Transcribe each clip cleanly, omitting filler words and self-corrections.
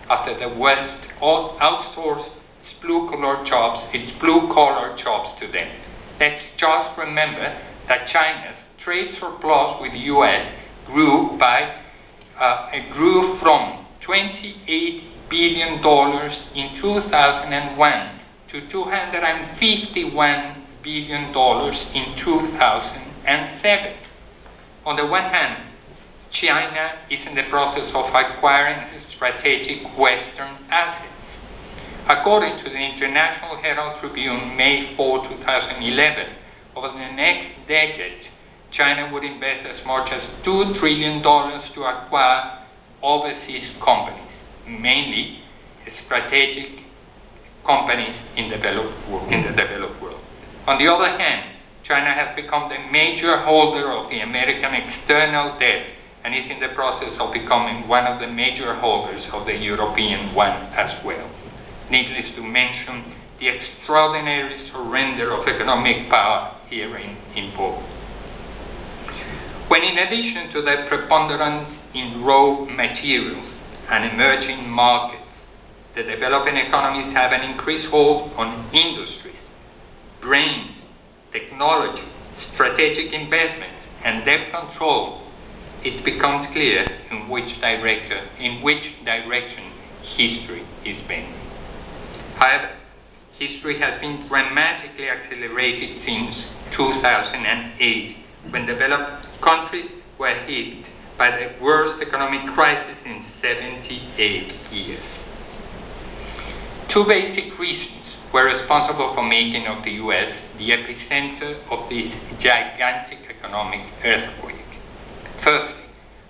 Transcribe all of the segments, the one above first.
after the West outsourced its blue-collar jobs to them. Let's just remember that China's trade surplus with the U.S. grew from $28 billion in 2001 to $251 billion in 2007. On the one hand, China is in the process of acquiring strategic Western assets. According to the International Herald Tribune, May 4, 2011, over the next decade, China would invest as much as $2 trillion to acquire overseas companies, mainly strategic companies in the developed world. On the other hand, China has become the major holder of the American external debt and is in the process of becoming one of the major holders of the European one as well. Needless to mention the extraordinary surrender of economic power here involved. When in addition to the preponderance in raw materials and emerging markets, the developing economies have an increased hold on industries, brains, technology, strategic investments, and debt control, it becomes clear in which direction history is bending. However, history has been dramatically accelerated since 2008, when developed countries were hit by the worst economic crisis in 78 years. Two basic reasons were responsible for making of the U.S. the epicenter of this gigantic economic earthquake. Firstly,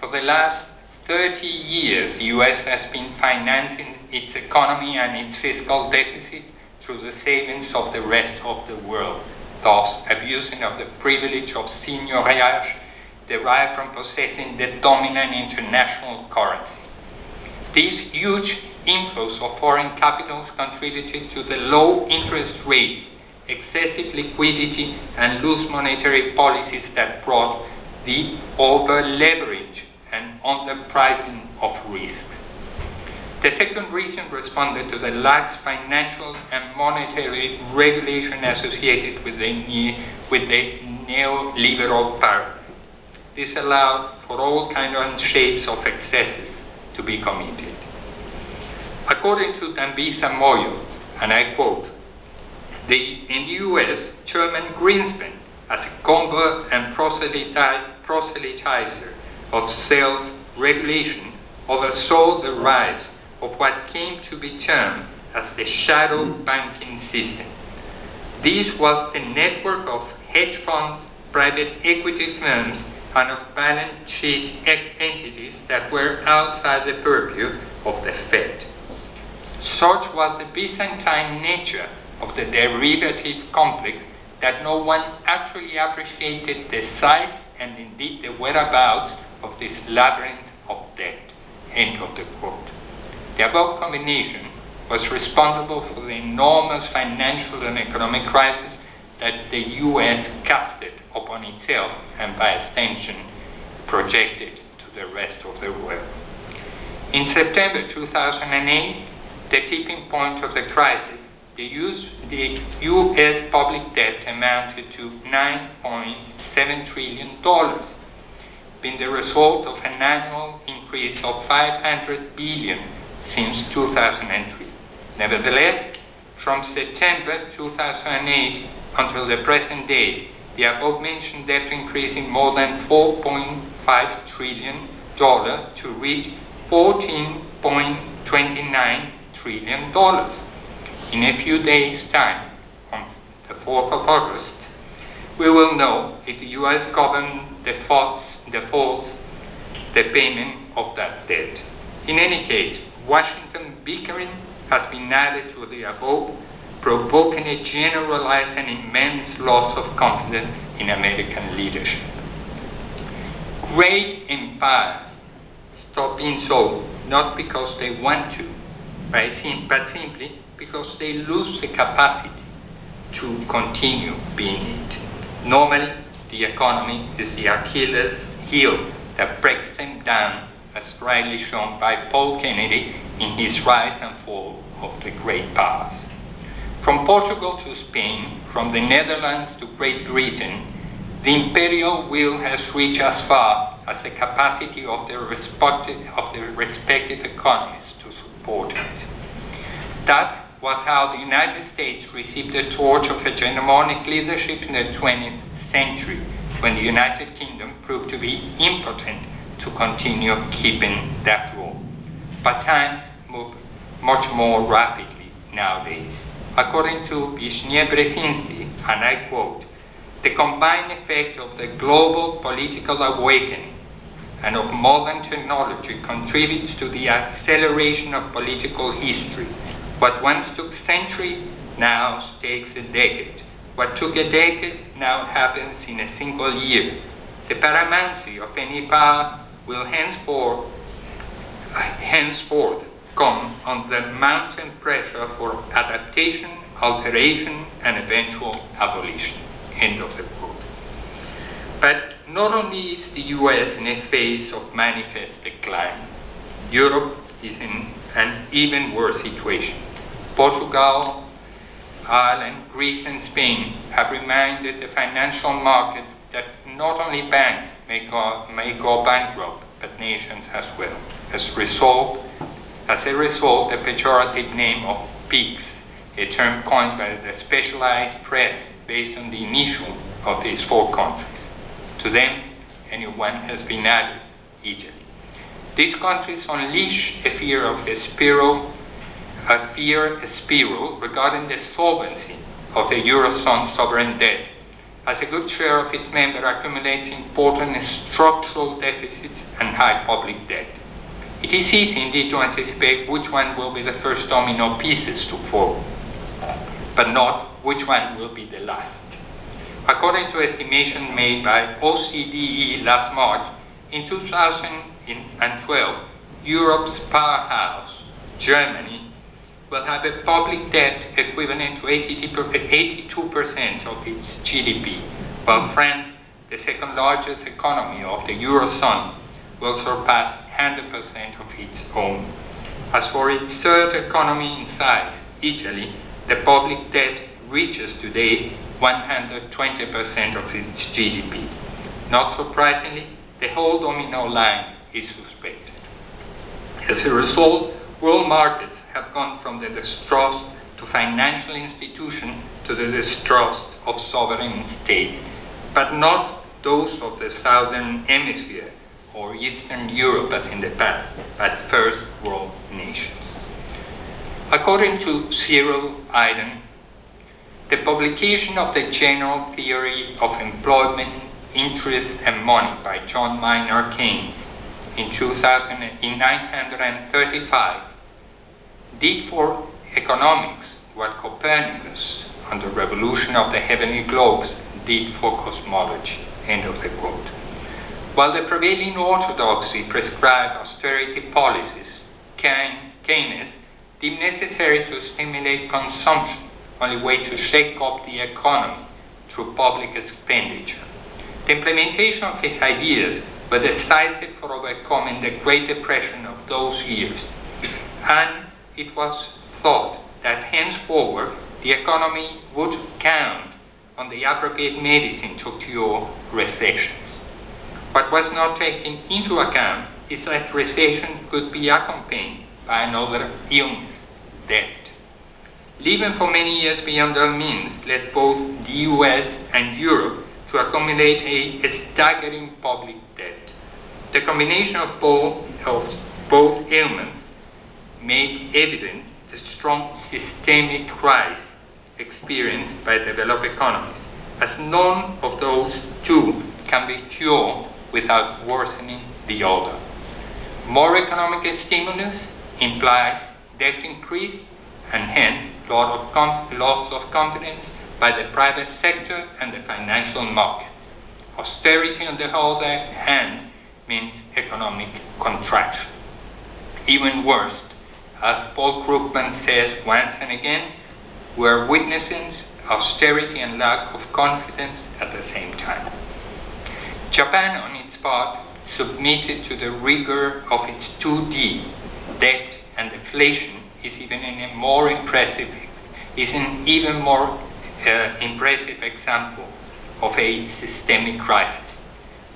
for the last 30 years, the U.S. has been financing its economy and its fiscal deficit through the savings of the rest of the world, thus abusing of the privilege of seigniorage derived from possessing the dominant international currency. These huge inflows of foreign capitals contributed to the low interest rates, excessive liquidity, and loose monetary policies that brought the over-leverage and underpricing of risk. The second reason responded to the lax financial and monetary regulation associated with the neoliberal paradigm. This allowed for all kinds and shapes of excesses to be committed. According to Dambisa Moyo, and I quote, in the U.S., Chairman Greenspan, as a convert and proselytizer of self-regulation, oversaw the rise of what came to be termed as the shadow banking system. This was a network of hedge funds, private equity firms, and of balance sheet entities that were outside the purview of the Fed. Such was the Byzantine nature of the derivative complex that no one actually appreciated the size and indeed the whereabouts of this labyrinth of debt. End of the quote. The above combination was responsible for the enormous financial and economic crisis that the U.S. casted upon itself and by extension projected to the rest of the world. In September 2008, the tipping point of the crisis, the U.S. public debt amounted to $9.7 trillion, being the result of an annual increase of $500 billion since 2003. Nevertheless, from September 2008 until the present day, the above-mentioned debt increasing more than $4.5 trillion to reach $14.29 trillion. In a few days' time, on the 4th of August, we will know if the U.S. government defaults the payment of that debt. In any case, Washington bickering has been added to the above, provoking a generalized and immense loss of confidence in American leadership. Great empires stop being so, not because they want to, but simply because they lose the capacity to continue being it. Normally, the economy is the Achilles heel that breaks them down, as rightly shown by Paul Kennedy in his rise and fall of the great powers. From Portugal to Spain, from the Netherlands to Great Britain, the imperial will has reached as far as the capacity of the respective economies to support it. That was how the United States received the torch of hegemonic leadership in the 20th century, when the United Kingdom proved to be impotent to continue keeping that role. But time moved much more rapidly nowadays. According to Brzezinski, and I quote, "The combined effect of the global political awakening and of modern technology contributes to the acceleration of political history. What once took centuries now takes a decade. What took a decade now happens in a single year. The paramountcy of any power will henceforth come on the mounting pressure for adaptation, alteration, and eventual abolition." End of the quote. But not only is the US in a phase of manifest decline, Europe is in an even worse situation. Portugal, Ireland, Greece, and Spain have reminded the financial market that not only banks may go bankrupt, but nations as well. As a result, the pejorative name of PIGS, a term coined by the specialized press based on the initial of these four countries. To them, a new one has been added, Italy. These countries unleash a spiral regarding the solvency of the Eurozone sovereign debt, as a good share of its members accumulates important structural deficits and high public debt. It is easy indeed to anticipate which one will be the first domino pieces to fall, but not which one will be the last. According to estimation made by OCDE last March, in 2012, Europe's powerhouse, Germany, will have a public debt equivalent to 82% of its GDP, while France, the second largest economy of the Eurozone, will surpass 100% of its own. As for its third economy in size, Italy, the public debt reaches today 120% of its GDP. Not surprisingly, the whole domino line is suspected. As a result, world markets have gone from the distrust to financial institutions to the distrust of sovereign states, but not those of the Southern Hemisphere or Eastern Europe as in the past, but first world nations. According to Cyril Iden, the publication of the General Theory of Employment, Interest, and Money by John Maynard Keynes in 1935 did for economics what Copernicus, on the revolution of the heavenly globes, did for cosmology. End of the quote. While the prevailing orthodoxy prescribed austerity policies, Keynes deemed necessary to stimulate consumption, only way to shake up the economy through public expenditure. The implementation of his ideas was decisive for overcoming the Great Depression of those years, and it was thought that henceforward the economy would count on the appropriate medicine to cure recessions. What was not taken into account is that recession could be accompanied by another illness, debt. Living for many years beyond their means led both the US and Europe to accumulate a staggering public debt. The combination of both ailments made evident the strong systemic crisis experienced by developed economies, as none of those two can be cured without worsening the other. More economic stimulus implies debt increase and hence loss of confidence by the private sector and the financial market. Austerity, on the other hand, means economic contraction. Even worse, as Paul Krugman says once and again, we're witnessing austerity and lack of confidence at the same time. Japan, on its part, submitted to the rigor of its 2D, debt and the inflation is an even more impressive example of a systemic crisis.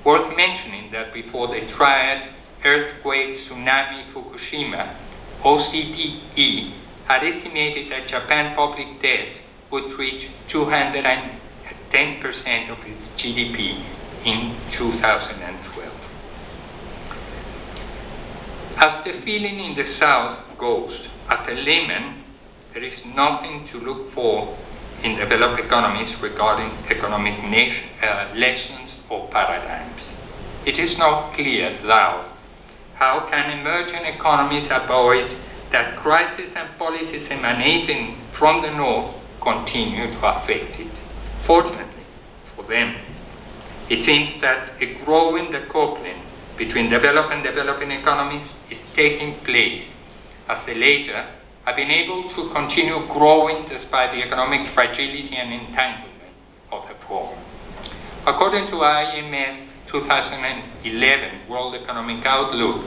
Worth mentioning that before the triad earthquake, tsunami, Fukushima, OCDE had estimated that Japan public debt would reach 210% of its GDP in 2012. As the feeling in the South goes, as a layman, there is nothing to look for in developed economies regarding economic lessons or paradigms. It is not clear, though, how can emerging economies avoid that crises and policies emanating from the North continue to affect it. Fortunately for them, it seems that a growing decoupling between developed and developing economies is taking place, as the latter have been able to continue growing despite the economic fragility and entanglement of the former. According to IMF 2011 World Economic Outlook,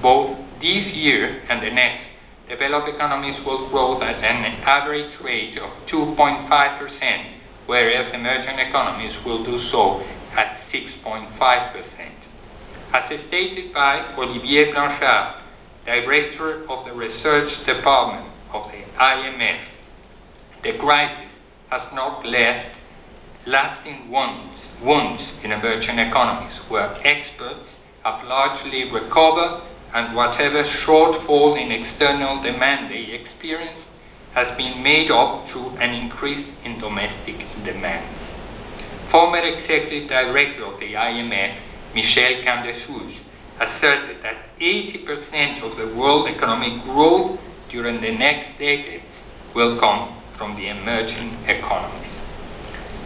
both this year and the next, developed economies will grow at an average rate of 2.5%, whereas emerging economies will do so at 6.5%. As stated by Olivier Blanchard, Director of the Research Department of the IMF, the crisis has not left lasting wounds in emerging economies, where experts have largely recovered, and whatever shortfall in external demand they experience has been made up through an increase in domestic demand. Former Executive Director of the IMF, Michel Camdesouze, asserted that 80% of the world economic growth during the next decades will come from the emerging economies.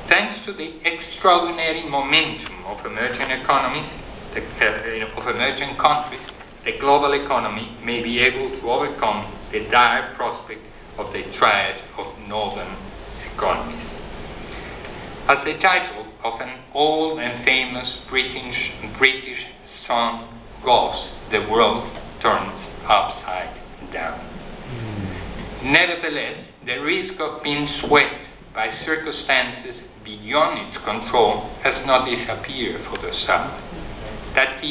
Thanks to the extraordinary momentum of emerging economies, of emerging countries, the global economy may be able to overcome the dire prospect of the triad of northern economies. As the title of an old and famous British song goes, the world turns upside down. Nevertheless, the risk of being swept by circumstances beyond its control has not disappeared for the South. That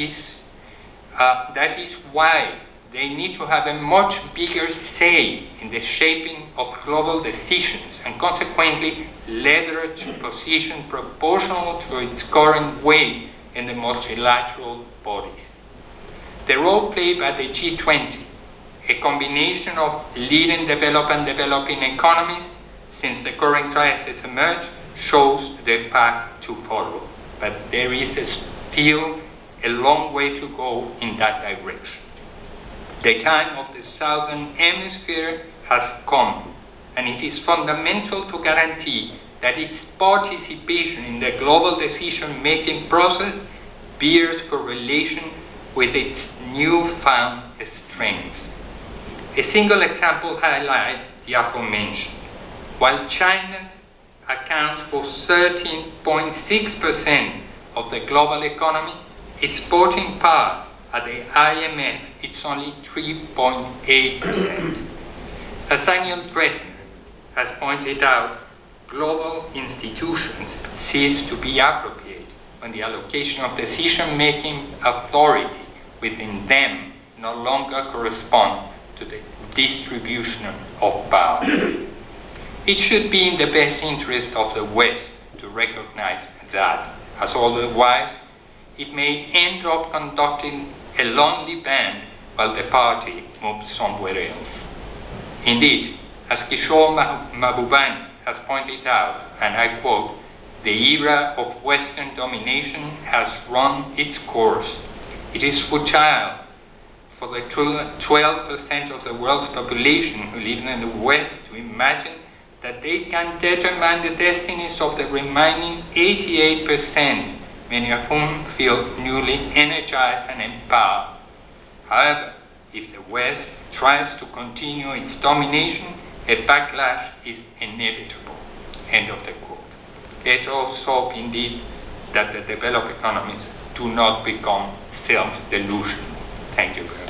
is why they need to have a much bigger say in the shaping of global decisions, and consequently leverage position proportional to its current weight in the multilateral bodies. The role played by the G20, a combination of leading developed and developing economies since the current crisis emerged, shows the path to follow. But there is still a long way to go in that direction. The time of the Southern Hemisphere has come, and it is fundamental to guarantee that its participation in the global decision-making process bears correlation with its newfound strength. A single example highlights the aforementioned. While China accounts for 13.6% of the global economy, its voting power at the IMF is only 3.8%. As Daniel Dressner has pointed out, global institutions cease to be appropriate when the allocation of decision-making authority within them no longer corresponds to the distribution of power. It should be in the best interest of the West to recognize that, as otherwise it may end up conducting a lonely band while the party moves somewhere else. Indeed, as Kishore Mahbubani has pointed out, and I quote, "The era of Western domination has run its course. It is futile for the 12% of the world's population who live in the West to imagine that they can determine the destinies of the remaining 88%, many of whom feel newly energized and empowered. However, if the West tries to continue its domination, a backlash is inevitable." End of the quote. Let us hope indeed that the developed economies do not become self-delusional. Thank you very much.